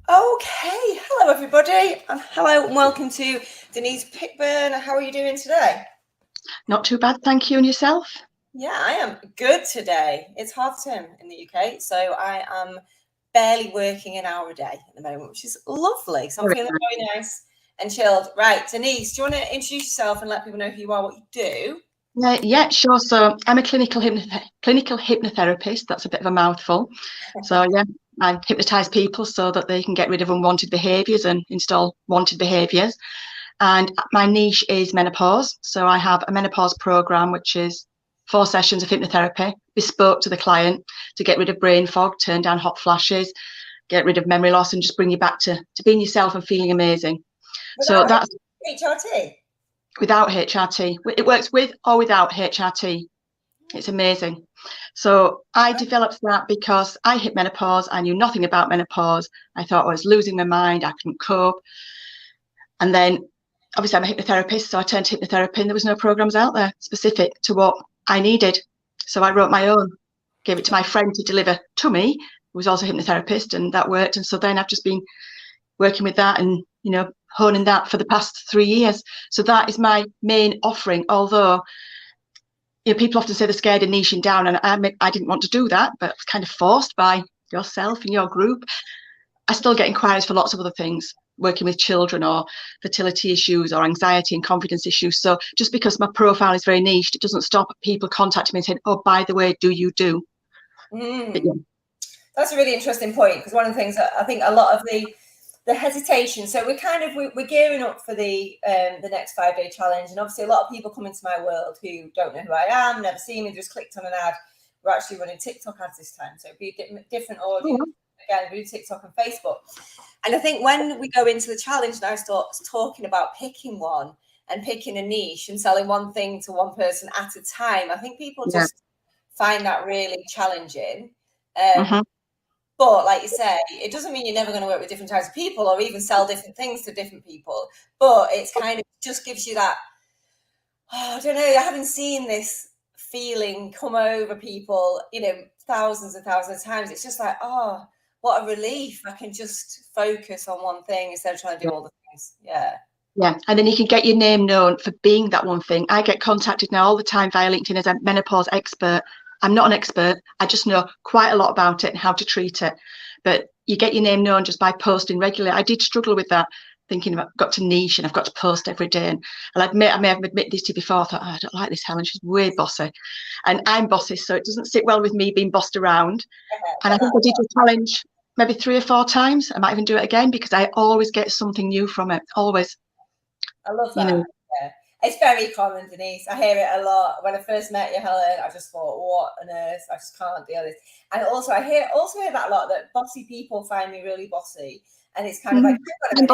Okay, hello everybody, and hello and welcome to Denise Pickburn. How are you doing today? Not too bad, thank you. And yourself? Yeah, I am good today. It's half term in the UK, so I am barely working an hour a day at the moment, which is lovely. So I'm feeling very nice and chilled. Right, Denise, do you want to introduce yourself and let people know who you are, what you do? Yeah, sure. So I'm a clinical hypnotherapist. That's a bit of a mouthful. So yeah, I hypnotize people so that they can get rid of unwanted behaviours and install wanted behaviours. And my niche is menopause. So I have a menopause program, which is 4 sessions of hypnotherapy, bespoke to the client, to get rid of brain fog, turn down hot flashes, get rid of memory loss, and just bring you back to being yourself and feeling amazing. So Without that's HRT? without HRT. It works with or without HRT. It's amazing. So I developed that because I hit menopause. I knew nothing about menopause. I thought I was losing my mind. I couldn't cope. And then obviously I'm a hypnotherapist, so I turned to hypnotherapy and there was no programs out there specific to what I needed. So I wrote my own, gave it to my friend to deliver to me, who was also a hypnotherapist, and that worked. And so then I've just been working with that and, honing that for the past 3 years. So that is my main offering, although people often say they're scared of niching down, and I didn't want to do that, but I was kind of forced by yourself and your group. I still get inquiries for lots of other things, working with children or fertility issues or anxiety and confidence issues. So just because my profile is very niched, it doesn't stop people contacting me and saying, oh, by the way, do you do? But, yeah. That's a really interesting point, because one of the things that I think a lot of the hesitation. So we're gearing up for the next 5-day challenge, and obviously a lot of people come into my world who don't know who I am, never seen me, just clicked on an ad. We're actually running TikTok ads this time, so it'd be a different audience. Again, we do TikTok and Facebook. And I think when we go into the challenge and I start talking about picking one and picking a niche and selling one thing to one person at a time, I think people just find that really challenging. But like you say, it doesn't mean you're never going to work with different types of people or even sell different things to different people. But it's kind of just gives you that, I don't know, I haven't seen this feeling come over people, thousands and thousands of times. It's just like, oh, what a relief. I can just focus on one thing instead of trying to do all the things. Yeah. Yeah, and then you can get your name known for being that one thing. I get contacted now all the time via LinkedIn as a menopause expert. I'm not an expert. I just know quite a lot about it and how to treat it. But you get your name known just by posting regularly. I did struggle with that, thinking I've got to niche and I've got to post every day. And I may have admitted this to you before. I thought, I don't like this Helen. She's way bossy. And I'm bossy, so it doesn't sit well with me being bossed around. And I think I did a challenge maybe 3 or 4 times. I might even do it again because I always get something new from it. Always. I love that. Yeah. It's very common, Denise. I hear it a lot. When I first met you, Helen, I just thought, what on earth? I just can't deal with this. And also, I hear that a lot, that bossy people find me really bossy. And it's kind of like, I'm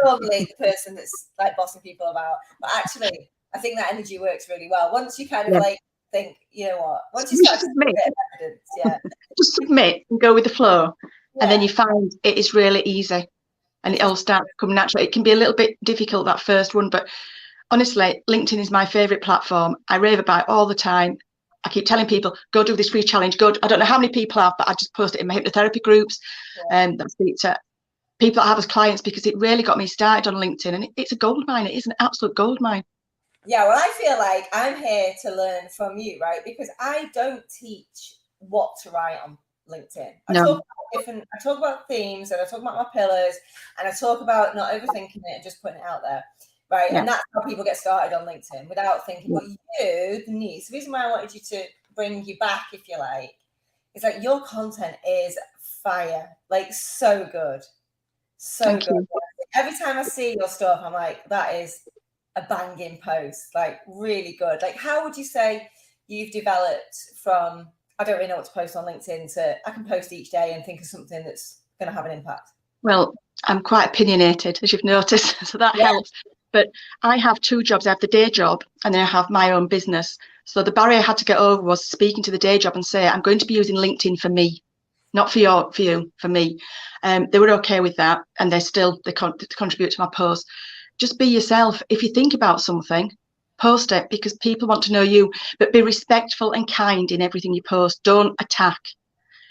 normally the person that's like bossing people about. But actually, I think that energy works really well. Once you kind of like think, you know what? Once you start to get a bit of evidence, just submit and go with the flow. And then you find it is really easy. And it all starts to come natural. It can be a little bit difficult, that first one, but honestly, LinkedIn is my favorite platform. I rave about it all the time. I keep telling people, go do this free challenge. I don't know how many people have, but I just post it in my hypnotherapy groups and I speak to people that I have as clients, because it really got me started on LinkedIn, and it's a gold mine. It is an absolute gold mine. Yeah, well, I feel like I'm here to learn from you, right? Because I don't teach what to write on LinkedIn. I talk about themes, and I talk about my pillars, and I talk about not overthinking it and just putting it out there, right? And that's how people get started on LinkedIn without thinking. But you, Denise, the reason why I wanted you to bring you back, if you like, is like your content is fire, like so good, so good. Every time I see your stuff, I'm like, that is a banging post, like really good. Like, how would you say you've developed from, I don't really know what to post on LinkedIn, to I can post each day and think of something that's going to have an impact? Well, I'm quite opinionated, as you've noticed, so that helps. But I have 2 jobs. I have the day job and then I have my own business. So the barrier I had to get over was speaking to the day job and say, I'm going to be using LinkedIn for me, not for you, for me. They were okay with that, and they contribute to my posts. Just be yourself. If you think about something, post it, because people want to know you, but be respectful and kind in everything you post. Don't attack,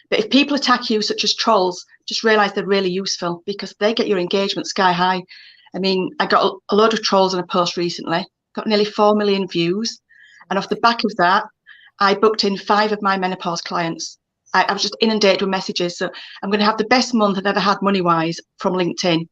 But if people attack you, such as trolls, just realise they're really useful because they get your engagement sky high. I mean, I got a load of trolls on a post recently, got nearly 4 million views. And off the back of that, I booked in 5 of my menopause clients. I was just inundated with messages. So I'm going to have the best month I've ever had money-wise from LinkedIn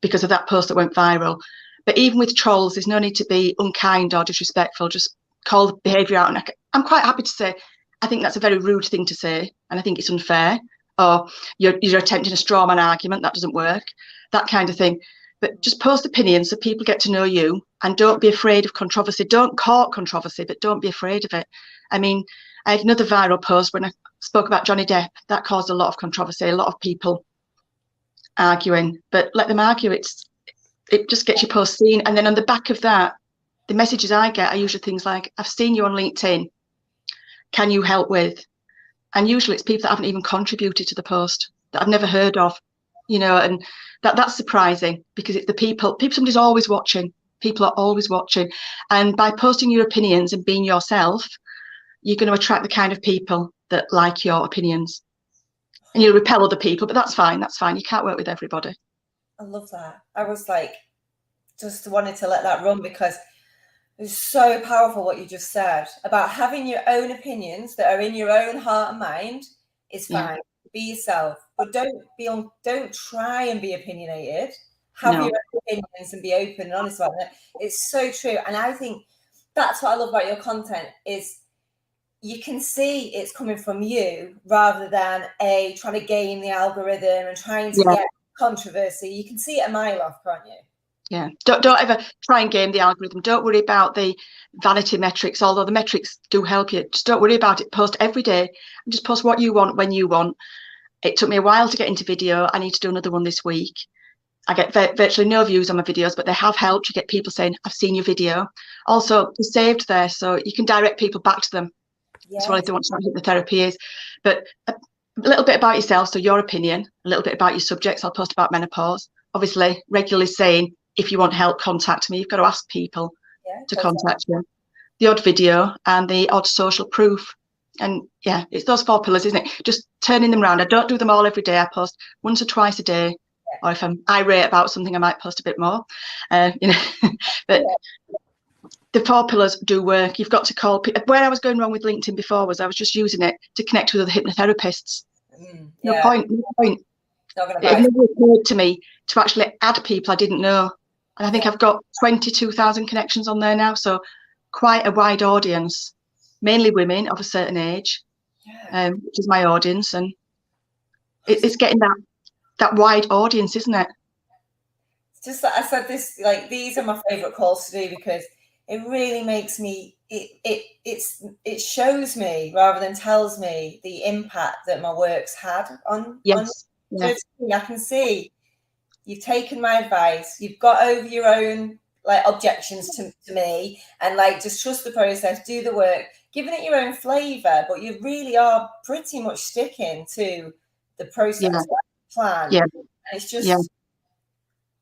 because of that post that went viral. But even with trolls, there's no need to be unkind or disrespectful. Just call the behaviour out. And I'm quite happy to say, I think that's a very rude thing to say. And I think it's unfair. Or you're attempting a straw man argument. That doesn't work. That kind of thing. But just post opinions so people get to know you, and don't be afraid of controversy. Don't court controversy, but don't be afraid of it. I mean, I had another viral post when I spoke about Johnny Depp. That caused a lot of controversy, a lot of people arguing, but let them argue. It just gets your post seen. And then on the back of that, the messages I get are usually things like, I've seen you on LinkedIn. Can you help with? And usually it's people that haven't even contributed to the post, that I've never heard of, you know, and that's surprising because it's the people, somebody's always watching. People are always watching. And by posting your opinions and being yourself, you're going to attract the kind of people that like your opinions. And you'll repel other people, but that's fine. That's fine. You can't work with everybody. I love that. I was like, just wanted to let that run because it's so powerful what you just said about having your own opinions that are in your own heart and mind is fine. Yeah. Be yourself, but don't try and be opinionated. Have your own opinions and be open and honest about it. It's so true. And I think that's what I love about your content is you can see it's coming from you rather than trying to game the algorithm and trying to get controversy. You can see it a mile off, can't you? Yeah. Don't ever try and game the algorithm. Don't worry about the vanity metrics, although the metrics do help you. Just don't worry about it. Post every day and just post what you want when you want. It took me a while to get into video. I need to do another one this week. I get virtually no views on my videos, but they have helped. You get people saying, I've seen your video. Also, they're saved there, so you can direct people back to them. Yes. That's what I want to know what the therapy is. But a little bit about yourself, so your opinion, a little bit about your subjects. I'll post about menopause. Obviously, regularly saying, if you want help, contact me. You've got to ask people to contact you. The odd video and the odd social proof. And yeah, it's those 4 pillars, isn't it? Just turning them around. I don't do them all every day. I post once or twice a day. Or if I'm irate about something, I might post a bit more. You know, but the 4 pillars do work. You've got to call people. Where I was going wrong with LinkedIn before was I was just using it to connect with other hypnotherapists. No point. It never occurred to me to actually add people I didn't know. And I think I've got 22,000 connections on there now. So quite a wide audience, mainly women of a certain age, which is my audience. And it's getting that wide audience, isn't it? It's just like I said, this, like, these are my favorite calls to do because it really makes me, it shows me rather than tells me the impact that my work's had on. Yes. I can see you've taken my advice, you've got over your own like objections to me, and like just trust the process, do the work, giving it your own flavor, but you really are pretty much sticking to the process plan. And it's just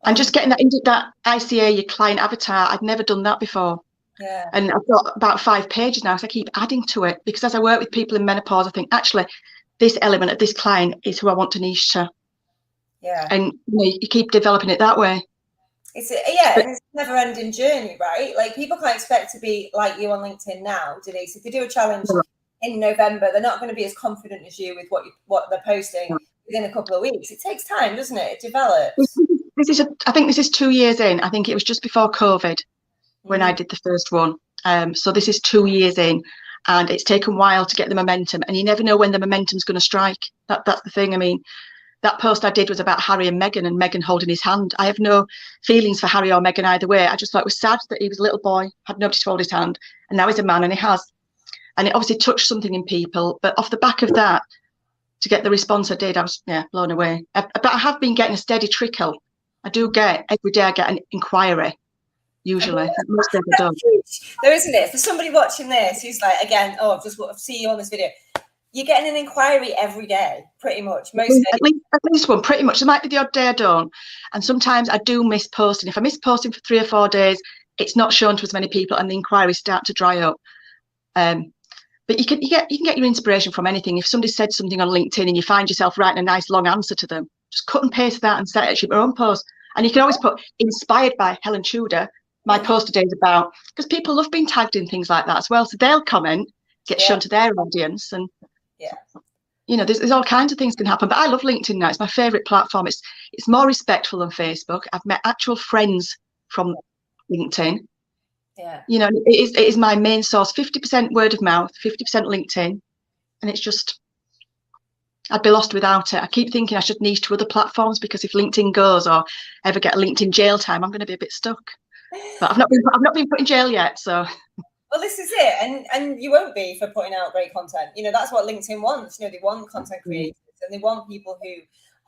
and just getting that ICA, your client avatar. I'd never done that before. And I've got about 5 pages now, so I keep adding to it because as I work with people in menopause, I think actually this element of this client is who I want to niche to. And you keep developing it that way. It's a never-ending journey, right? Like people can't expect to be like you on LinkedIn now, Denise. If they do a challenge in November, they're not going to be as confident as you with what they're posting within a couple of weeks. It takes time, doesn't it? It develops. I think this is 2 years in. I think it was just before COVID when I did the first one. So this is 2 years in, and it's taken a while to get the momentum. And you never know when the momentum's going to strike. That's the thing. I mean, that post I did was about Harry and Meghan holding his hand. I have no feelings for Harry or Meghan either way. I just thought it was sad that he was a little boy, had nobody to hold his hand, and now he's a man and he has. And it obviously touched something in people. But off the back of that, to get the response I did, I was blown away. But I have been getting a steady trickle. I do get, every day I get an inquiry, usually. Most days I don't. There isn't it? For somebody watching this who's like, again, I've seen you on this video. You're getting an inquiry every day, pretty much. Most days. At least one, pretty much. There might be the odd day I don't. And sometimes I do miss posting. If I miss posting for 3 or 4 days, it's not shown to as many people and the inquiries start to dry up. But you can get your inspiration from anything. If somebody said something on LinkedIn and you find yourself writing a nice long answer to them, just cut and paste that and set it your own post. And you can always put inspired by Helen Tudor. My post today is about, because people love being tagged in things like that as well. So they'll comment, get shown to their audience, and you know, there's all kinds of things can happen. But I love LinkedIn now. It's my favourite platform. It's more respectful than Facebook. I've met actual friends from LinkedIn. Yeah. You know, it is my main source. 50% word of mouth, 50% LinkedIn, and it's just, I'd be lost without it. I keep thinking I should niche to other platforms, because if LinkedIn goes or ever get a LinkedIn jail time, I'm going to be a bit stuck. But I've not been put in jail yet, so. Well, this is it, and you won't be for putting out great content. You know, that's what LinkedIn wants. You know, they want content creators, and they want people who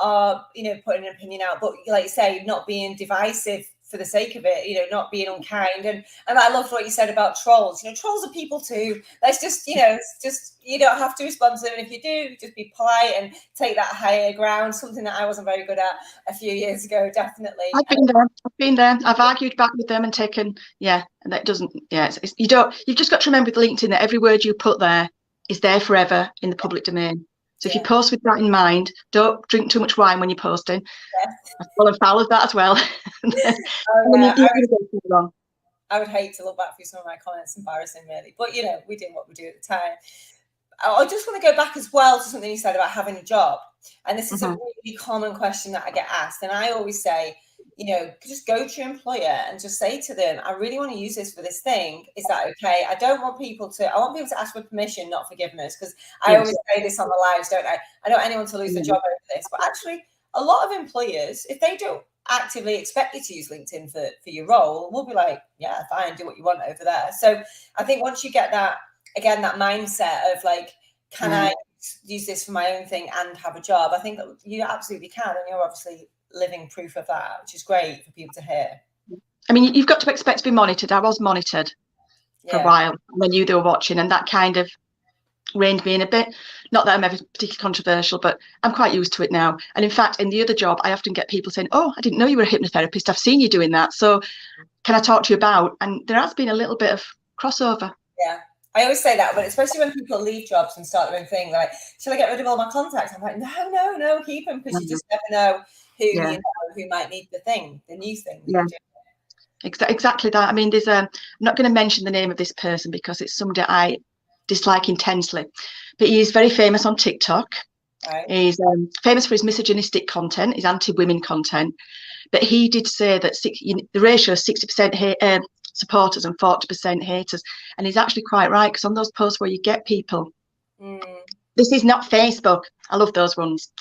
are, you know, putting an opinion out, but like you say, not being divisive for the sake of it, you know, not being unkind. And I love what you said about trolls. You know, trolls are people too. Let's just, you know, it's just, you don't have to respond to them. And if you do, just be polite and take that higher ground, something that I wasn't very good at a few years ago, definitely. I've been there. I've argued back with them and taken, and that doesn't, you've just got to remember with LinkedIn that every word you put there is there forever in the public domain. So if you post with that in mind, don't drink too much wine when you're posting. I've fallen foul of that as well. I would hate to look back through some of my comments, embarrassing really, but you know, we did what we do at the time. I just want to go back as well to something you said about having a job, and this is a really common question that I get asked, and I always say, you know, just go to your employer and just say to them, I really want to use this for this thing. Is that okay? I want people to ask for permission, not forgiveness, because I always say this on the lives, don't I? I don't want anyone to lose their job over this, but actually a lot of employers, if they don't actively expect you to use LinkedIn for your role, will be like, yeah, fine, do what you want over there. So I think once you get that, again, that mindset of like, can I use this for my own thing and have a job? I think that you absolutely can, and you're obviously living proof of that, which is great for people to hear. I mean, you've got to expect to be monitored. I was monitored for a while. I knew they were watching, and that kind of reined me in a bit. Not that I'm ever particularly controversial, but I'm quite used to it now. And in fact, in the other job, I often get people saying, oh, I didn't know you were a hypnotherapist. I've seen you doing that. So can I talk to you about? And there has been a little bit of crossover. Yeah. I always say that, but especially when people leave jobs and start their own thing, like, shall I get rid of all my contacts? I'm like, no, keep them, because you just never know who you know who might need the new thing. Exactly that. I mean, there's I'm not going to mention the name of this person because it's somebody I dislike intensely, but he is very famous on TikTok. Right. He's famous for his misogynistic content, his anti-women content, but he did say that the ratio is 60% supporters and 40% haters, and he's actually quite right, because on those posts where you get people, this is not Facebook. I love those ones.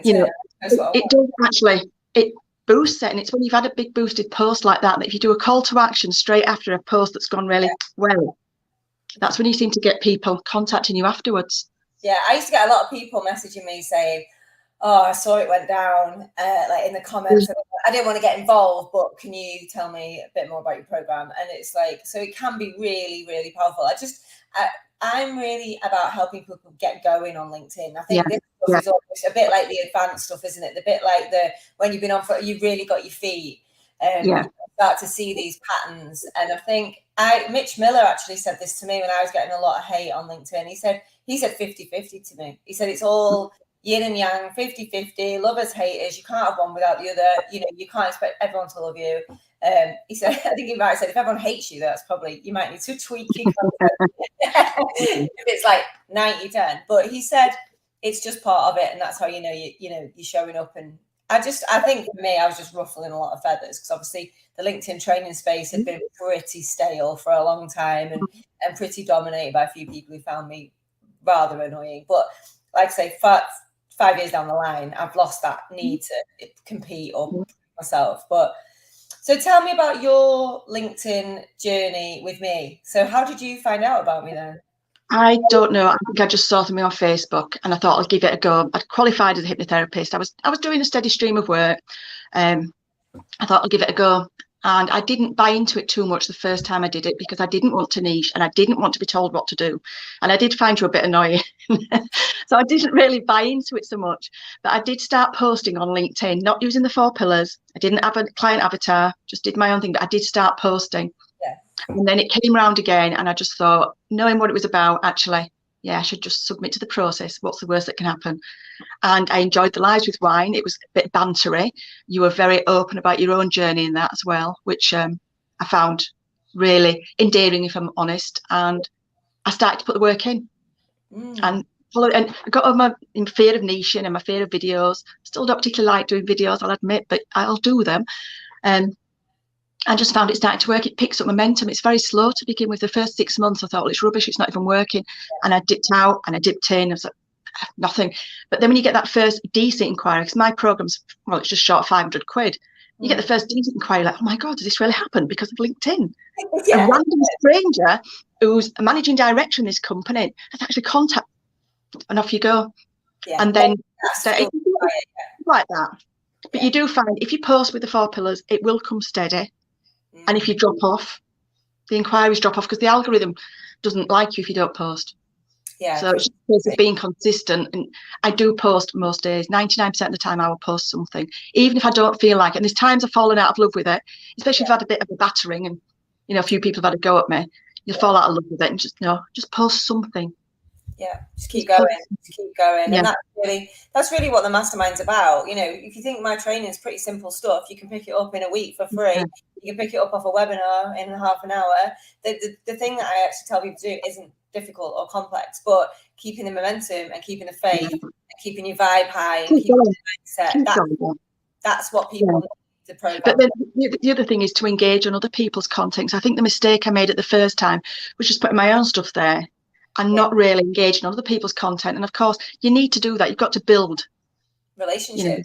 You know, it does actually, it boosts it, and it's when you've had a big boosted post like that if you do a call to action straight after a post that's gone really well, that's when you seem to get people contacting you afterwards. Yeah, I used to get a lot of people messaging me saying, oh, I saw it went down, like in the comments. I didn't want to get involved, but can you tell me a bit more about your program? And it's like, so it can be really, really powerful. I'm really about helping people get going on LinkedIn. I think this stuff is almost a bit like the advanced stuff, isn't it? The bit like when you've been on for, you've really got your feet. You start to see these patterns. And I think Mitch Miller actually said this to me when I was getting a lot of hate on LinkedIn. He said 50-50 to me. He said it's all yin and yang, 50-50, lovers, haters. You can't have one without the other. You know, you can't expect everyone to love you. He said, I think he might have said, if everyone hates you, that's probably, you might need to tweak your content. If it's like 90-10. But he said it's just part of it, and that's how you're showing up. And I think for me, I was just ruffling a lot of feathers, because obviously the LinkedIn training space had been pretty stale for a long time and pretty dominated by a few people who found me rather annoying. But like I say, 5 years down the line, I've lost that need to compete or myself. But so tell me about your LinkedIn journey with me. So how did you find out about me then? I don't know. I think I just saw something on Facebook and I thought I'd give it a go. I'd qualified as a hypnotherapist. I was doing a steady stream of work. I thought I'd give it a go. And I didn't buy into it too much the first time I did it, because I didn't want to niche and I didn't want to be told what to do. And I did find you a bit annoying. So I didn't really buy into it so much. But I did start posting on LinkedIn, not using the 4 pillars. I didn't have a client avatar, just did my own thing, but I did start posting. And then it came round again, and I just thought, knowing what it was about, actually, yeah, I should just submit to the process. What's the worst that can happen? And I enjoyed the Lives with Wine. It was a bit bantery. You were very open about your own journey in that as well, which I found really endearing, if I'm honest. And I started to put the work in and follow. And I got over my fear of niching and my fear of videos. Still don't particularly like doing videos, I'll admit, but I'll do them. I just found it starting to work. It picks up momentum. It's very slow to begin with. The first 6 months, I thought, well, it's rubbish. It's not even working. And I dipped out and I dipped in. I was like, nothing. But then when you get that first decent inquiry, because my program's, well, it's just short of 500 quid. You get the first decent inquiry, like, oh my God, does this really happen? Because of LinkedIn. A random stranger who's a managing director in this company has actually contacted, and off you go. And then like that. But you do find if you post with the 4 pillars, it will come steady. And if you drop off, the inquiries drop off because the algorithm doesn't like you if you don't post. So it's just a case of being consistent. And I do post most days. 99% of the time I will post something, even if I don't feel like it. And there's times I've fallen out of love with it, especially if I've had a bit of a battering and, you know, a few people have had a go at me. You'll fall out of love with it and just post something. Just keep going. And that's really what the mastermind's about. You know, if you think my training is pretty simple stuff, you can pick it up in a week for free. You can pick it up off a webinar in half an hour. The thing that I actually tell people to do isn't difficult or complex, but keeping the momentum and keeping the faith and keeping your vibe high and keeping the mindset. That's what people need the program. But then the other thing is to engage on other people's content. So I think the mistake I made at the first time was just putting my own stuff there and not really engaging on other people's content. And of course, you need to do that. You've got to build relationship.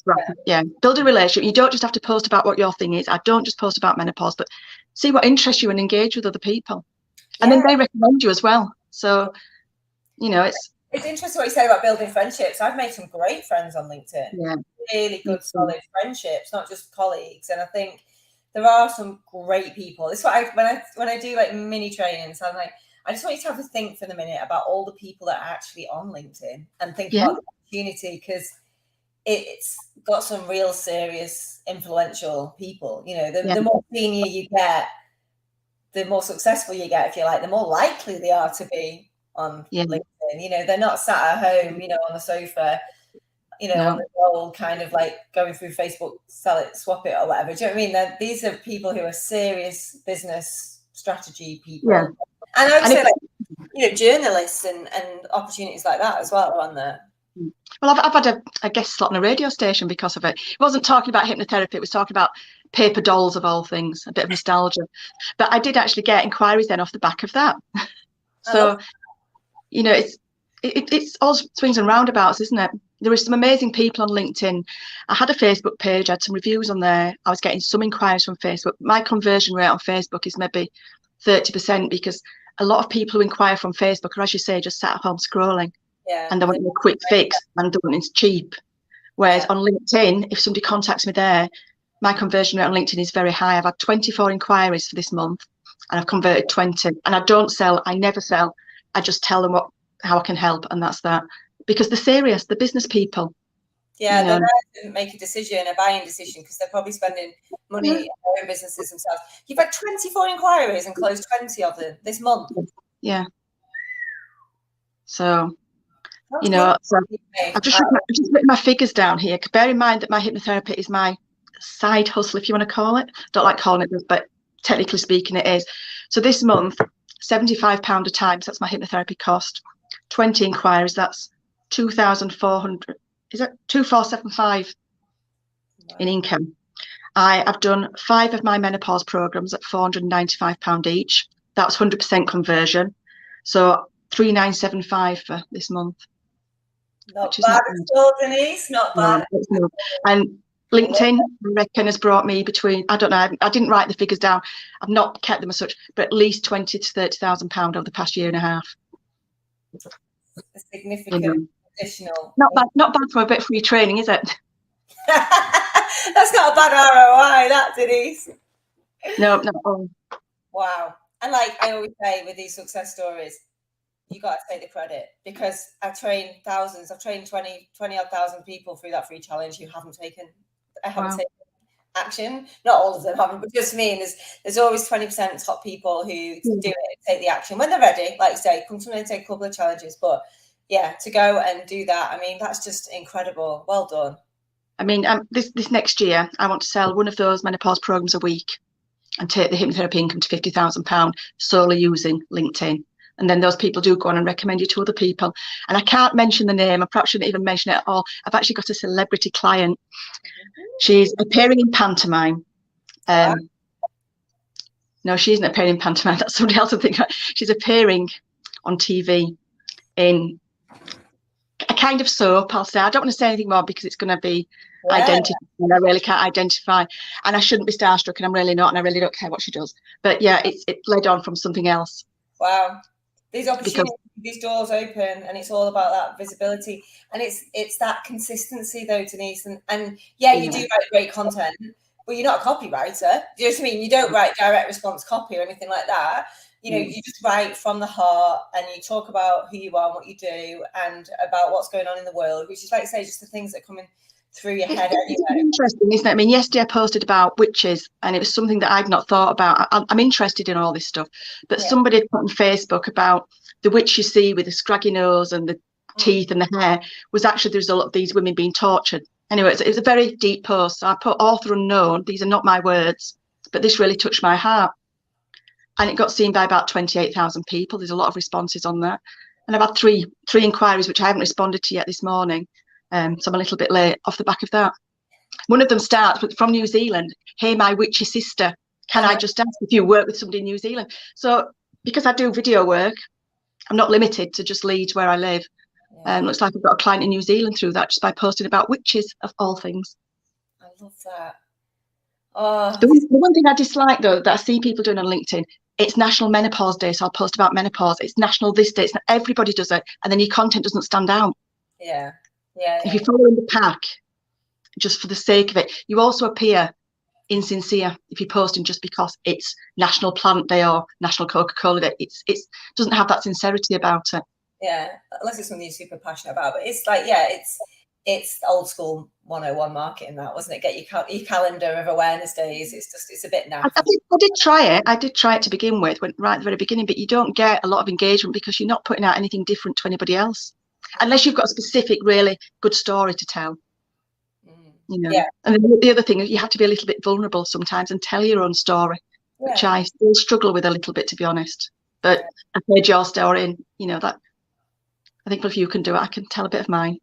Build a relationship. You don't just have to post about what your thing is. I don't just post about menopause, but see what interests you and engage with other people. And then they recommend you as well. So, you know, it's interesting what you said about building friendships. I've made some great friends on LinkedIn. Really good, solid friendships, not just colleagues. And I think there are some great people. It's what when I do like mini trainings, I'm like, I just want you to have a think for the minute about all the people that are actually on LinkedIn and think about the opportunity, because it's got some real serious influential people. You know, the more senior you get, the more successful you get, if you like, the more likely they are to be on LinkedIn. You know, they're not sat at home, you know, on the sofa, you know, on the roll, kind of like going through Facebook, sell it, swap it, or whatever. Do you know what I mean? These are people who are serious business strategy people. Yeah. And I would say, like, you know, journalists and opportunities like that as well are on there. Well, I've had a guest slot on a radio station because of it. It wasn't talking about hypnotherapy. It was talking about paper dolls of all things, a bit of nostalgia. But I did actually get inquiries then off the back of that. So, you know, it's all swings and roundabouts, isn't it? There are some amazing people on LinkedIn. I had a Facebook page, I had some reviews on there. I was getting some inquiries from Facebook. My conversion rate on Facebook is maybe 30% because a lot of people who inquire from Facebook are, as you say, just sat at home scrolling. And they want a quick fix and they want it's cheap. Whereas on LinkedIn, if somebody contacts me there, my conversion rate on LinkedIn is very high. I've had 24 inquiries for this month and I've converted 20. And I don't sell, I never sell. I just tell them how I can help, and that's that. Because they're serious, they're business people. Yeah, they're there to make a decision, a buying decision, because they're probably spending money in their own businesses themselves. You've had 24 inquiries and closed 20 of them this month. Yeah. So, you know, so I've just written my figures down here. Bear in mind that my hypnotherapy is my side hustle, if you want to call it. Don't like calling it this, but technically speaking, it is. So this month, £75 a time. So that's my hypnotherapy cost. 20 inquiries. That's 2,400. Is it 2,475 in income? I've done 5 of my menopause programs at £495 each. That's 100% conversion. So 3,975 for this month. Not bad at all, Denise. Not bad. And LinkedIn, I reckon, has brought me between, I don't know, I didn't write the figures down. I've not kept them as such, but at least £20,000 to £30,000 over the past year and a half. A significant additional. Not bad for a bit of free training, is it? That's not a bad ROI, that, Denise. No. Wow. And like I always say with these success stories, you got to take the credit, because I've trained thousands. I've trained 20 odd thousand people through that free challenge who haven't taken. action. Not all of them haven't, but just me. And there's always 20% top people who do it, take the action when they're ready. Like you say, come to me and take a couple of challenges. But yeah, to go and do that, I mean, that's just incredible. Well done. I mean, this next year, I want to sell one of those menopause programs a week and take the hypnotherapy income to £50,000 solely using LinkedIn. And then those people do go on and recommend you to other people. And I can't mention the name. I perhaps shouldn't even mention it at all. I've actually got a celebrity client. She's appearing in pantomime. No, she isn't appearing in pantomime. That's somebody else I think. She's appearing on TV in a kind of soap, I'll say. I don't want to say anything more because it's going to be identified. I really can't identify. And I shouldn't be starstruck, and I'm really not, and I really don't care what she does. But yeah, it led on from something else. Wow. These opportunities, these doors open, and it's all about that visibility. And it's that consistency though, Denise. And yeah, you do write great content, but you're not a copywriter. Do you know what I mean? You don't write direct response copy or anything like that. You know, you just write from the heart, and you talk about who you are and what you do and about what's going on in the world, which is, like I say, just the things that are coming through your head anyway. It's interesting, isn't it? I mean, yesterday I posted about witches, and it was something that I'd not thought about. I'm interested in all this stuff, but somebody put on Facebook about the witch you see with the scraggy nose and the teeth and the hair was actually the result of these women being tortured. Anyway, it was a very deep post. So I put author unknown. These are not my words, but this really touched my heart. And it got seen by about 28,000 people. There's a lot of responses on that. And I've had three inquiries, which I haven't responded to yet this morning. So I'm a little bit late off the back of that. One of them starts from New Zealand. Hey, my witchy sister, can I just ask if you work with somebody in New Zealand? So because I do video work, I'm not limited to just Leeds where I live. Looks like I've got a client in New Zealand through that, just by posting about witches, of all things. I love that. Oh, the one thing I dislike, though, that I see people doing on LinkedIn, it's National Menopause Day, so I'll post about menopause. It's National this day. Everybody does it, and then your content doesn't stand out. Yeah. If you're following the pack, just for the sake of it, you also appear insincere if you're posting just because it's National Plant Day or National Coca-Cola Day. It doesn't have that sincerity about it. Yeah, unless it's something you're super passionate about. But it's like, it's old school 101 marketing, that, wasn't it? Get your calendar of awareness days. It's a bit naff. I did try it. I did try it to begin with, right at the very beginning, but you don't get a lot of engagement because you're not putting out anything different to anybody else, unless you've got a specific, really good story to tell. You know. And the other thing is you have to be a little bit vulnerable sometimes and tell your own story, which I still struggle with a little bit, to be honest. But I heard your story, and you know that I think if you can do it, I can tell a bit of mine.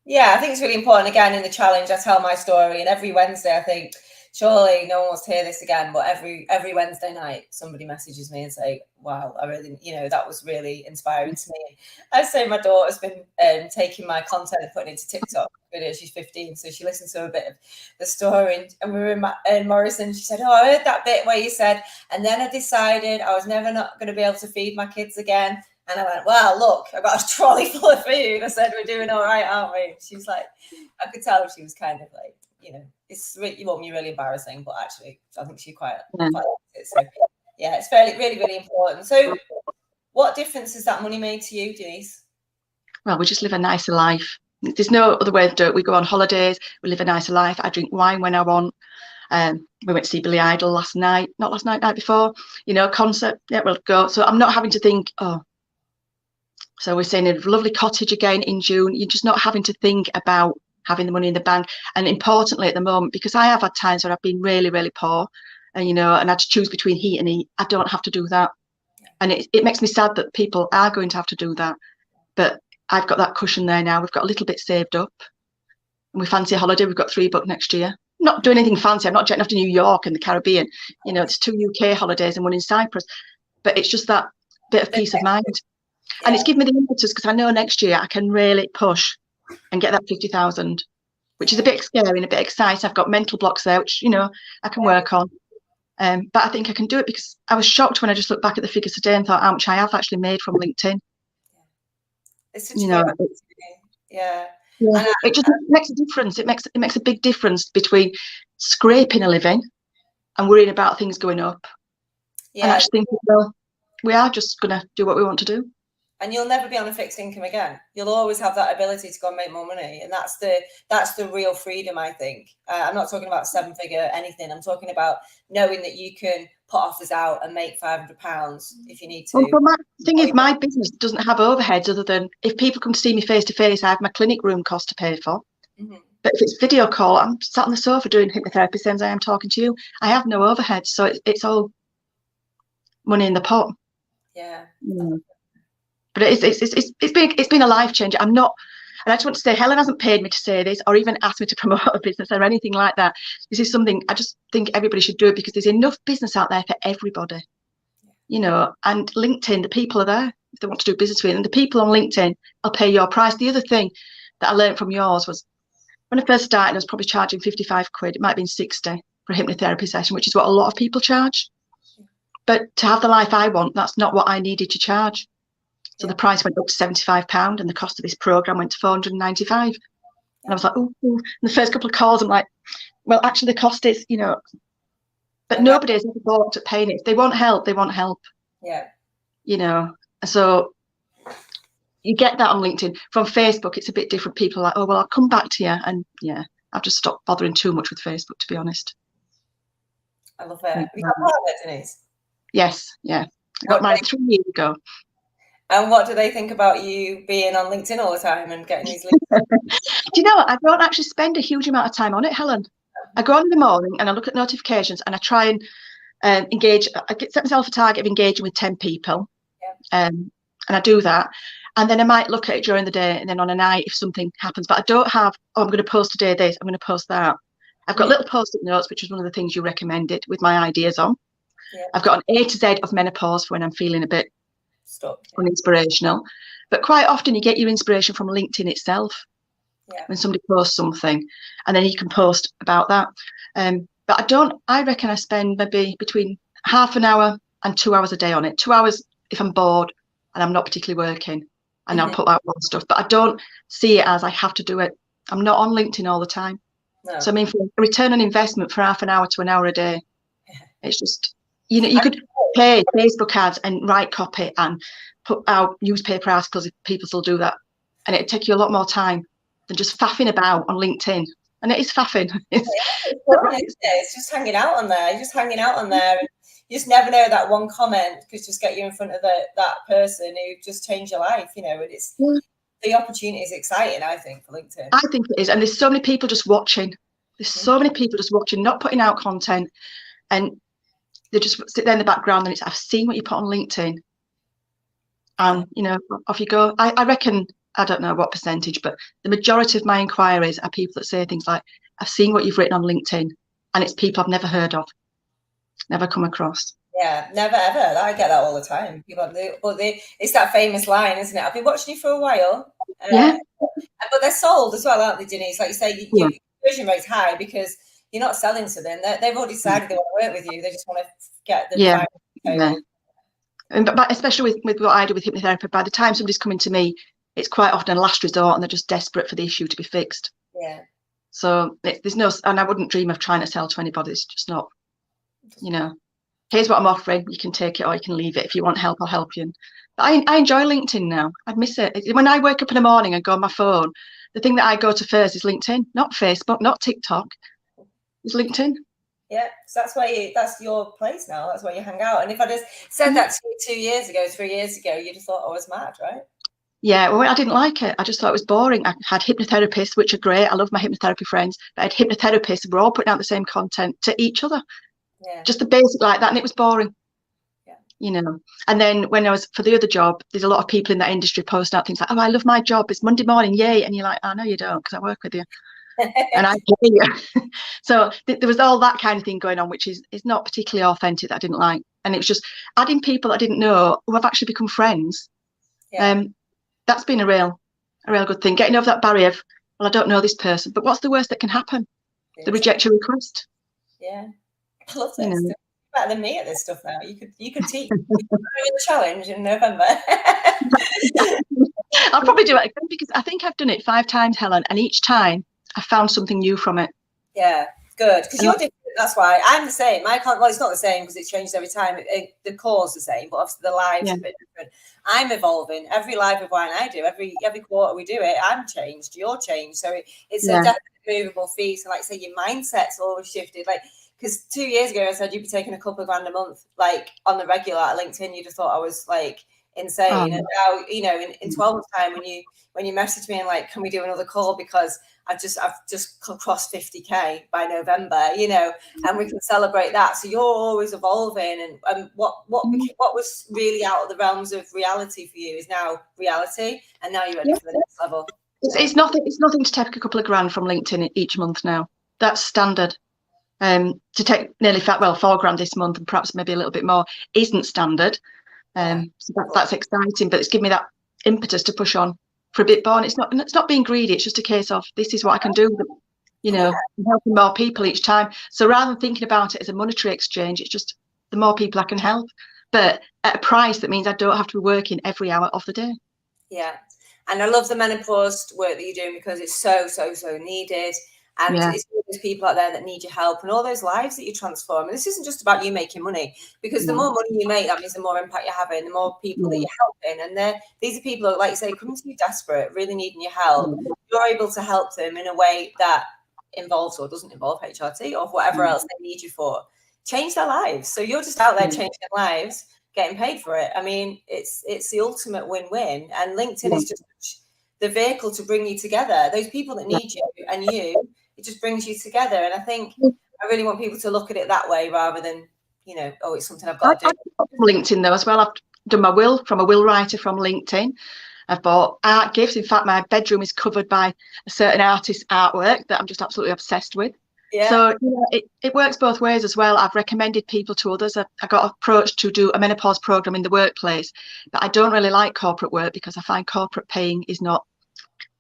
Yeah, I think it's really important. Again, in the challenge, I tell my story, and every Wednesday, I think, surely no one wants to hear this again, but every Wednesday night, somebody messages me and say, wow, I really, that was really inspiring to me. I say my daughter's been taking my content and putting it into TikTok videos. She's 15, so she listens to a bit of the story. And we were in Morrison. She said, oh, I heard that bit where you said, and then I decided I was never not going to be able to feed my kids again. And I went, wow, look, I've got a trolley full of food. I said, we're doing all right, aren't we? She was like, I could tell she was kind of like, it won't be really embarrassing, but actually, I think she quite likes it. So, yeah, it's really, really important. So, what difference has that money made to you, Denise? Well, we just live a nicer life. There's no other way to do it. We go on holidays, we live a nicer life. I drink wine when I want. We went to see Billy Idol night before, concert. Yeah, we'll go. So I'm not having to think, so we're staying in a lovely cottage again in June. You're just not having to think about having the money in the bank. And importantly at the moment, because I have had times where I've been really, really poor and, and I had to choose between heat and eat, I don't have to do that. And it makes me sad that people are going to have to do that. But I've got that cushion there now. We've got a little bit saved up. And we fancy a holiday. We've got 3 booked next year. Not doing anything fancy. I'm not jetting off to New York and the Caribbean. There's 2 UK holidays and 1 in Cyprus. But it's just that bit of peace of mind. And it's given me the impetus because I know next year I can really push and get that 50,000, which is a bit scary and a bit exciting. I've got mental blocks there, which, I can work on. But I think I can do it because I was shocked when I just looked back at the figures today and thought how much I have actually made from LinkedIn. It's such a it just makes a difference. It makes a big difference between scraping a living and worrying about things going up. And actually thinking, well, we are just going to do what we want to do. and you'll never be on a fixed income again. You'll always have that ability to go and make more money, and that's the real freedom, I think. I'm not talking about 7-figure anything. I'm talking about knowing that you can put offers out and make £500 if you need to. Well, my thing is, my business doesn't have overheads other than if people come to see me face to face, I have my clinic room cost to pay for. But if it's video call, I'm sat on the sofa doing hypnotherapy, same as I am talking to you. I have no overheads, so it's all money in the pot. Yeah. But it's been a life changer. I'm not, and I just want to say, Helen hasn't paid me to say this or even asked me to promote a business or anything like that. This is something I just think everybody should do, because there's enough business out there for everybody, you know. And LinkedIn, the people are there if they want to do business with, and the people on LinkedIn will pay your price. The other thing that I learned from yours was, when I first started, I was probably charging 55 quid. It might have been 60 for a hypnotherapy session, which is what a lot of people charge. But to have the life I want, that's not what I needed to charge. So the price went up to £75, and the cost of this program went to £495. And I was like, oh. And the first couple of calls, I'm like, well, actually, the cost is, you know. But nobody has ever thought of paying it. If they want help, they want help. Yeah. You know. So you get that on LinkedIn. From Facebook, it's a bit different. People are like, oh, well, I'll come back to you. And yeah, I've just stopped bothering too much with Facebook, to be honest. I love it. Have you got a partner, Denise? Yes, yeah. I got married 3 years ago. And what do they think about you being on LinkedIn all the time and getting these links? Do you know, I don't actually spend a huge amount of time on it, Helen. I go on in the morning and I look at notifications and I try and engage. I set myself a target of engaging with 10 people. And I do that. And then I might look at it during the day, and then on a night if something happens. But I don't have, oh, I'm going to post today this, I'm going to post that. I've got little post-it notes, which is one of the things you recommended, with my ideas on. I've got an A to Z of menopause for when I'm feeling a bit uninspirational. But quite often you get your inspiration from LinkedIn itself. When somebody posts something, and then you can post about that. But I reckon I spend maybe between half an hour and 2 hours a day on it. 2 hours if I'm bored and I'm not particularly working, and I'll put out more stuff. But I don't see it as I have to do it. I'm not on LinkedIn all the time. No. So I mean, for a return on investment for half an hour to an hour a day, it's just, you know, you could pay Facebook ads and write copy and put out newspaper articles if people still do that, and it'd take you a lot more time than just faffing about on LinkedIn. And it is faffing. It's just hanging out on there. You're just hanging out on there. And you just never know, that one comment could just get you in front of that person who just changed your life, you know. And it's the opportunity is exciting, I think, for LinkedIn. I think it is. And there's so many people just watching. There's so many people just watching, not putting out content. And they just sit there in the background and it's, I've seen what you put on LinkedIn. And, you know, off you go. I reckon, I don't know what percentage, but the majority of my inquiries are people that say things like, I've seen what you've written on LinkedIn, and it's people I've never heard of, never come across. Yeah, never ever. I get that all the time. It's that famous line, isn't it? I've been watching you for a while. But they're sold as well, aren't they, Denise? Like you say, your conversion rate's high because you're not selling to them. They've already decided they want to work with you. They just want to get the But especially with what I do with hypnotherapy, by the time somebody's coming to me, it's quite often a last resort, and they're just desperate for the issue to be fixed. Yeah. So there's no, and I wouldn't dream of trying to sell to anybody. It's just not, you know, here's what I'm offering. You can take it or you can leave it. If you want help, I'll help you. But I enjoy LinkedIn now. I'd miss it. When I wake up in the morning and go on my phone, the thing that I go to first is LinkedIn, not Facebook, not TikTok. It's LinkedIn. Yeah, so that's your place now. That's where you hang out. And if I just said that to you 2 years ago, 3 years ago, you just thought I was mad, right? Yeah, well, I didn't like it. I just thought it was boring. I had hypnotherapists, which are great. I love my hypnotherapy friends. But I had hypnotherapists who were all putting out the same content to each other. Yeah. Just the basic like that, and it was boring. Yeah. You know. And then when I was for the other job, there's a lot of people in that industry posting out things like, "Oh, I love my job. It's Monday morning, yay!" And you're like, "I know you don't, because I work with you." And I hear you. So there was all that kind of thing going on, which is not particularly authentic, that I didn't like. And it was just adding people I didn't know who have actually become friends. Yeah. That's been a real good thing. Getting over that barrier of, well, I don't know this person, but what's the worst that can happen? They reject your request. Yeah, I love this. You're better than me at this stuff now. You could teach. The challenge in November. I'll probably do it again, because I think I've done it 5 times, Helen, and each time I found something new from it. Yeah, good, because you're different That's why I'm the same. Well, it's not the same because it changes every time. The core's the same, but obviously the lives are a bit different. I'm evolving. Every live of wine I do, every quarter we do it, I'm changed. You're changed. So it's a definite movable feast. And like I say, your mindset's always shifted. Like, because 2 years ago I said you'd be taking a couple of grand a month, like on the regular at LinkedIn. You'd have thought I was like insane. And now, you know, in 12 months' time, when you message me and like, can we do another call because I've just crossed 50k by November, you know, and we can celebrate that. So you're always evolving, and what was really out of the realms of reality for you is now reality, and now you're ready for the next level. It's nothing to take a couple of grand from LinkedIn each month now. That's standard. To take nearly 4 grand this month and perhaps maybe a little bit more isn't standard. So that's exciting, but it's given me that impetus to push on for a bit more. And it's not being greedy. It's just a case of this is what I can do. You know, helping more people each time. So rather than thinking about it as a monetary exchange, it's just the more people I can help, but at a price that means I don't have to be working every hour of the day. Yeah, and I love the menopause work that you're doing because it's so needed. And it's all those people out there that need your help and all those lives that you transform. And this isn't just about you making money, because the more money you make, that means the more impact you're having, the more people that you're helping. And these are people who, like you say, coming to you desperate, really needing your help. You're able to help them in a way that involves or doesn't involve HRT or whatever else they need you for. Change their lives. So you're just out there changing lives, getting paid for it. I mean, it's the ultimate win-win. And LinkedIn is just the vehicle to bring you together. Those people that need you and you, it just brings you together. And I think I really want people to look at it that way rather than, you know, oh, it's something I've got to do. I've LinkedIn though as well. I've done my will from a will writer from LinkedIn. I've bought art gifts. In fact, my bedroom is covered by a certain artist's artwork that I'm just absolutely obsessed with. Yeah. So you know, it works both ways as well. I've recommended people to others. I got approached to do a menopause program in the workplace, but I don't really like corporate work because I find corporate paying is not.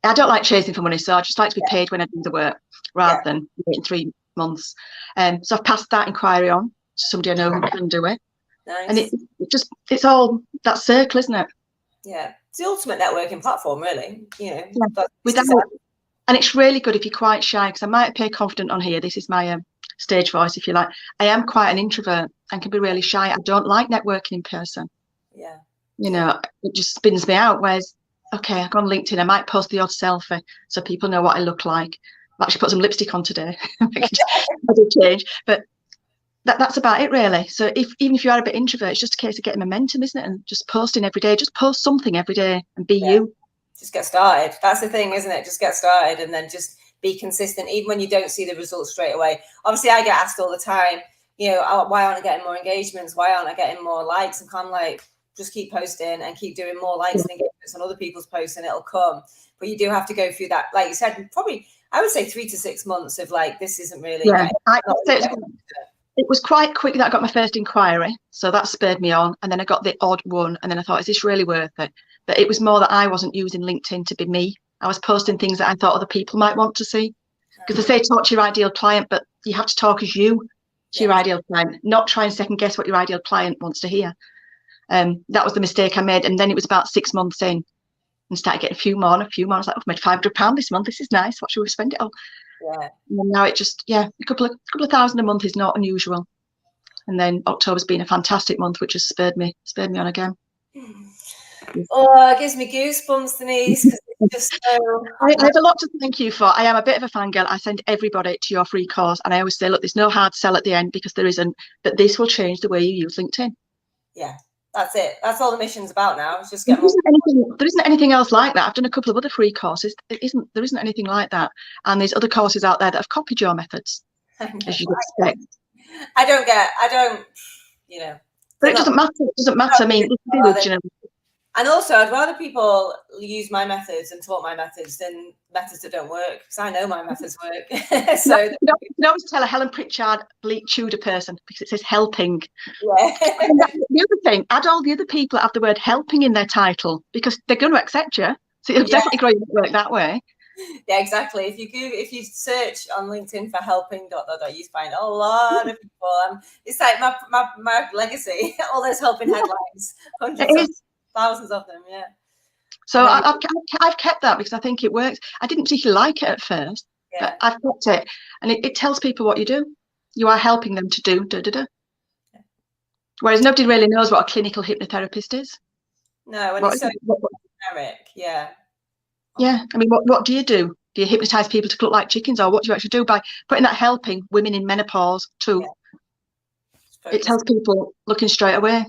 I don't like chasing for money, so I just like to be paid when I do the work rather than waiting 3 months. So I've passed that inquiry on to somebody I know who can do it. Nice. And it's all that circle, isn't it? Yeah, it's the ultimate networking platform, really. You know, and it's really good if you're quite shy, because I might appear confident on here. This is my stage voice, if you like. I am quite an introvert and can be really shy. I don't like networking in person. Yeah. You know, it just spins me out. Whereas, okay, I go on LinkedIn, I might post the odd selfie so people know what I look like. I've actually put some lipstick on today. I did change, but that's about it, really. So even if you are a bit introvert, it's just a case of getting momentum, isn't it? And just posting every day. Just post something every day and be you. Just get started. That's the thing, isn't it? Just get started and then just be consistent, even when you don't see the results straight away. Obviously, I get asked all the time, you know, oh, why aren't I getting more engagements? Why aren't I getting more likes? And I'm like, just keep posting and keep doing more likes and engagements on other people's posts and it'll come. But you do have to go through that, like you said, probably, I would say 3 to 6 months of like, this isn't really. Yeah, it was quite quick that I got my first inquiry. So that spurred me on. And then I got the odd one. And then I thought, is this really worth it? But it was more that I wasn't using LinkedIn to be me. I was posting things that I thought other people might want to see. Because they say talk to your ideal client, but you have to talk as you to your ideal client, not try and second guess what your ideal client wants to hear. That was the mistake I made. And then it was about 6 months in and started getting a few more. I was like, I've made £500 this month. This is nice. What should we spend it on? Yeah. And now it just, a couple of thousand a month is not unusual. And then October's been a fantastic month, which has spurred me on again. Oh, it gives me goosebumps, Denise. It's just so... I have a lot to thank you for. I am a bit of a fangirl. I send everybody to your free course, and I always say, look, there's no hard sell at the end because there isn't, but this will change the way you use LinkedIn. Yeah, that's it. That's all the mission's about now. It's just there isn't anything else like that. I've done a couple of other free courses. There isn't anything like that. And there's other courses out there that have copied your methods, as you'd expect. I don't, you know. But it doesn't matter. It doesn't matter. I mean, and also, I'd rather people use my methods and taught my methods than methods that don't work, because I know my methods work. So you can always tell a Helen Pritchard Bleak Tudor person because it says helping. Yeah. The other thing, add all the other people that have the word helping in their title because they're going to accept you. So you'll definitely grow your network that way. Yeah, exactly. If you search on LinkedIn for helping ... you find a lot of people. It's like my legacy. All those helping headlines, thousands of them. Yeah. So I've kept that because I think it works. I didn't particularly like it at first, but I've kept it, and it tells people what you do. You are helping them to do da da da. Whereas nobody really knows what a clinical hypnotherapist is. No, and it's so generic. Yeah. Yeah. I mean, what do you do? Do you hypnotize people to look like chickens, or what do you actually do by putting that helping women in menopause too? Yeah. It tells people looking straight away.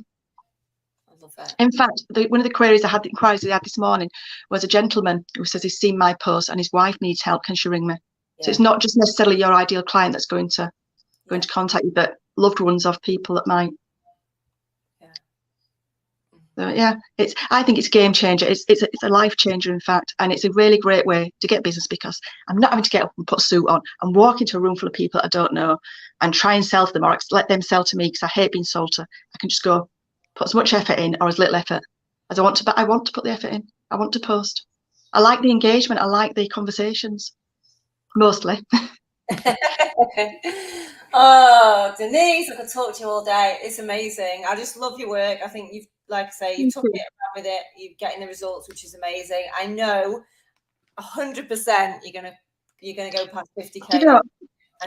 In fact, one of the inquiries I had this morning was a gentleman who says he's seen my post and his wife needs help. Can she ring me? Yeah. So it's not just necessarily your ideal client that's going to contact you, but loved ones of people that might. Yeah. So yeah, I think it's a game changer. It's a life changer, in fact, and it's a really great way to get business because I'm not having to get up and put a suit on and walk into a room full of people I don't know and try and sell to them or let them sell to me because I hate being sold to. I can just go. Put as much effort in or as little effort as I want to, but I want to put the effort in. I want to post. I like the engagement. I like the conversations, mostly. Oh, Denise, I could talk to you all day. It's amazing. I just love your work. I think you've, like I say, you took it around with it. You're getting the results, which is amazing. I know 100% you're gonna go past 50K. Do you know,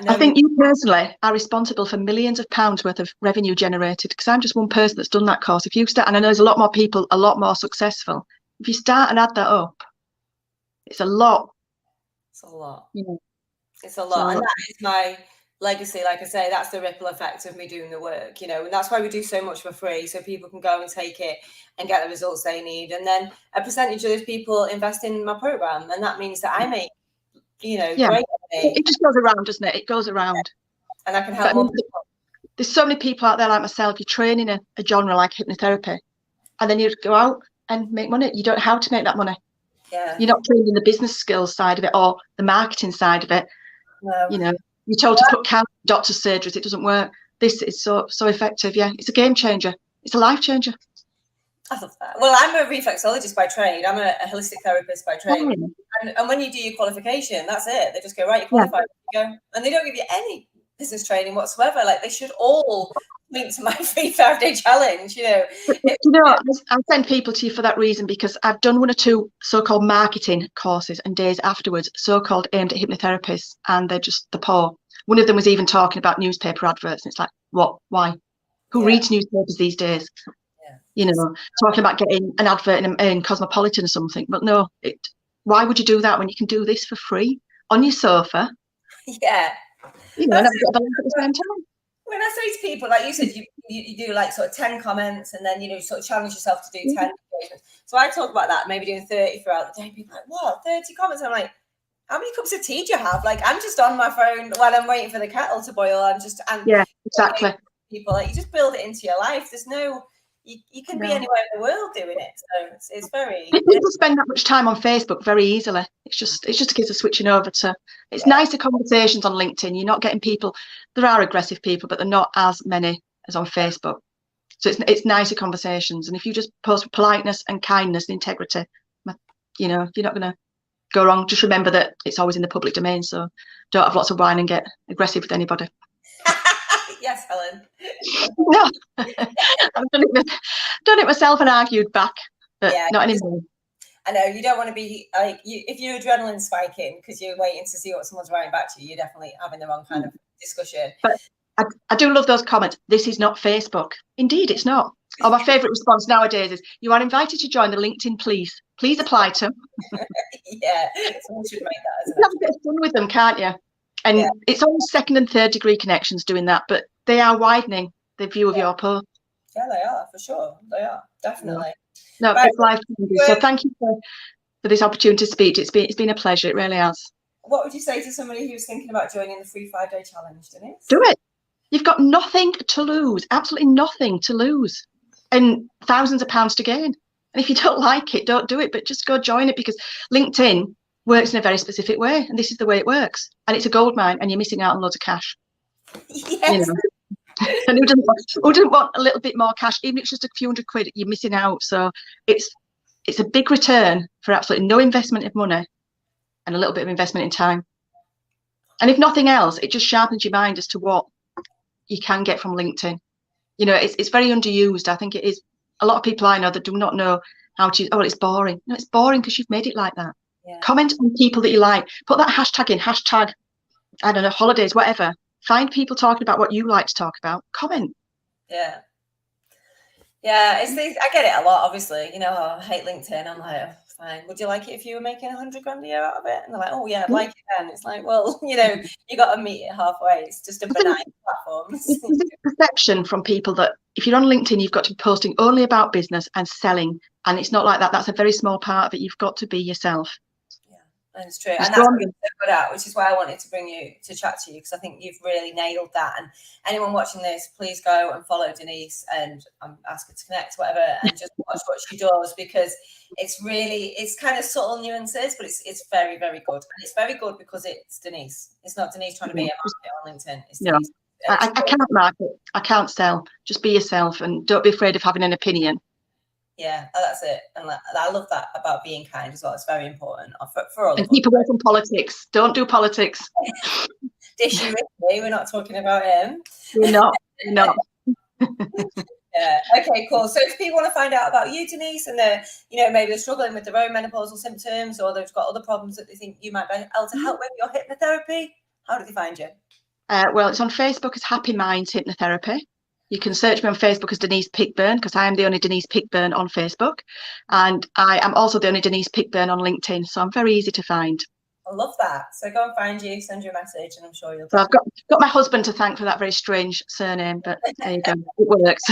I think you personally are responsible for millions of pounds worth of revenue generated because I'm just one person that's done that course. If you start, and I know there's a lot more people, a lot more successful. If you start and add that up, it's a lot. It's a lot. Yeah. It's a lot. And that is my legacy. Like I say, that's the ripple effect of me doing the work, and that's why we do so much for free. So people can go and take it and get the results they need. And then a percentage of those people invest in my program. And that means that I make great money. It just goes around, doesn't it? It goes around. And I can help more people. There's so many people out there like myself, you train in a genre like hypnotherapy, and then you go out and make money. You don't know how to make that money. Yeah. You're not trained in the business skills side of it or the marketing side of it. No. You're told to put counter doctor's surgeries. It doesn't work. This is so effective. Yeah, it's a game changer. It's a life changer. I love that. Well, I'm a reflexologist by trade. I'm a holistic therapist by trade. And when you do your qualification, that's it. They just go, right, you're qualified. You go. And they don't give you any business training whatsoever. Like, they should all link to my free 5-day challenge, I send people to you for that reason, because I've done 1 or 2 so-called marketing courses and days afterwards, so-called aimed at hypnotherapists, and they're poor. One of them was even talking about newspaper adverts, and it's like, what? Why? Who reads newspapers these days? Talking about getting an advert in Cosmopolitan or something. But no, why would you do that when you can do this for free on your sofa? Yeah. And have a bit of a laugh at the same time. When I say to people, like you said, you do like sort of 10 comments and then, sort of challenge yourself to do 10 engagements. So I talk about that, maybe doing 30 throughout the day. People are like, what, 30 comments? I'm like, how many cups of tea do you have? Like, I'm just on my phone while I'm waiting for the kettle to boil. Yeah, exactly. People, like, you just build it into your life. There's no, you can be anywhere in the world doing it. So it's very. People spend that much time on Facebook very easily. It's just a case of switching over to. It's nicer conversations on LinkedIn. You're not getting people. There are aggressive people, but they're not as many as on Facebook. So it's nicer conversations. And if you just post with politeness and kindness and integrity, you're not going to go wrong. Just remember that it's always in the public domain. So don't have lots of wine and get aggressive with anybody. Yes, Helen. No, I've done it myself and argued back, but not anymore. I know you don't want to be like if you're adrenaline spiking because you're waiting to see what someone's writing back to you. You're definitely having the wrong kind of discussion. But I do love those comments. This is not Facebook. Indeed, it's not. Oh, my favourite response nowadays is, "You are invited to join the LinkedIn, please. Please apply to." Yeah, someone should make that. You have a bit of fun with them, can't you? And it's only 2nd and 3rd degree connections doing that, but they are widening the view of your post. Yeah, they are, for sure. They are, definitely. No, it's life changing. So thank you for this opportunity to speak. It's been a pleasure. It really has. What would you say to somebody who's thinking about joining the free 5-day challenge, Denise? Do it. You've got nothing to lose, absolutely nothing to lose, and thousands of pounds to gain. And if you don't like it, don't do it, but just go join it, because LinkedIn works in a very specific way, and this is the way it works. And it's a goldmine, and you're missing out on loads of cash. Yes. And who doesn't want a little bit more cash? Even if it's just a few hundred quid, you're missing out. So it's a big return for absolutely no investment of money and a little bit of investment in time. And if nothing else, it just sharpens your mind as to what you can get from LinkedIn. It's very underused. I think it is. A lot of people I know that do not know how to use. Oh, well, it's boring. No, it's boring because you've made it like that. Yeah. Comment on people that you like. Put that hashtag in. Hashtag, I don't know, holidays, whatever. Find people talking about what you like to talk about. Comment. Yeah. Yeah, it's these. I get it a lot. Obviously, you know, I hate LinkedIn. I'm like, oh, fine. Would you like it if you were making 100 grand a year out of it? And they're like, oh yeah, I'd like it then. It's like, well, you know, you got to meet it halfway. It's just a benign platform. There's a perception from people that if you're on LinkedIn, you've got to be posting only about business and selling, and it's not like that. That's a very small part of it. You've got to be yourself. That's true. And that's what you're so good at, which is why I wanted to bring you to chat to you, because I think you've really nailed that. And anyone watching this, please go and follow Denise and ask her to connect, whatever, and just watch what she does, because it's kind of subtle nuances, but it's very, very good. And it's very good because it's Denise. It's not Denise trying to be a market on LinkedIn. It's Denise. I can't market. I can't sell. Just be yourself and don't be afraid of having an opinion. Yeah, that's it. And I love that about being kind as well. It's very important for all of us. And keep away from politics. Don't do politics. Dishy Ricky, we're not talking about him. We're not. We're not. Yeah. Okay, cool. So if people want to find out about you, Denise, and they're, you know, maybe they're struggling with their own menopausal symptoms, or they've got other problems that they think you might be able to help with your hypnotherapy, how do they find you? Well, it's on Facebook as Happy Minds Hypnotherapy. You can search me on Facebook as Denise Pickburn, because I am the only Denise Pickburn on Facebook. And I am also the only Denise Pickburn on LinkedIn. So I'm very easy to find. I love that. So go and find you, send you a message, and I'm sure you'll. So I've got my husband to thank for that very strange surname, but there you go. It works.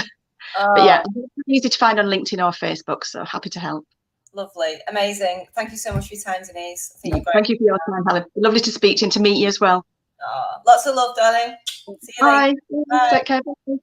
But yeah, it's easy to find on LinkedIn or Facebook. So happy to help. Lovely. Amazing. Thank you so much for your time, Denise. I think you're great. Thank you for your time, Helen. Lovely to speak to you and to meet you as well. Lots of love, darling. See you later. Bye. Take care. Bye.